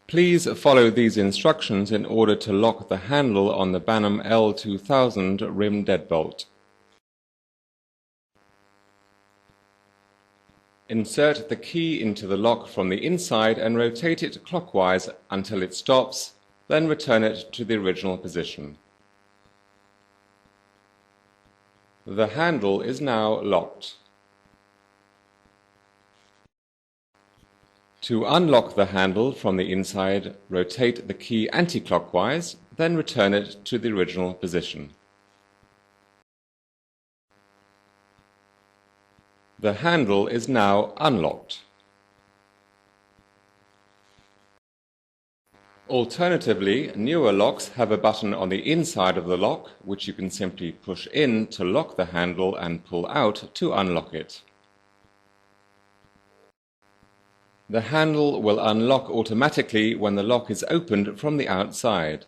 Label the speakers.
Speaker 1: Please follow these instructions in order to lock the handle on the Banham L2000 rim deadbolt. Insert the key into the lock from the inside and rotate it clockwise until it stops, then return it to the original position. The handle is now locked. To unlock the handle from the inside, rotate the key anti-clockwise, then return it to the original position. The handle is now unlocked. Alternatively, newer locks have a button on the inside of the lock, which you can simply push in to lock the handle and pull out to unlock it. The handle will unlock automatically when the lock is opened from the outside.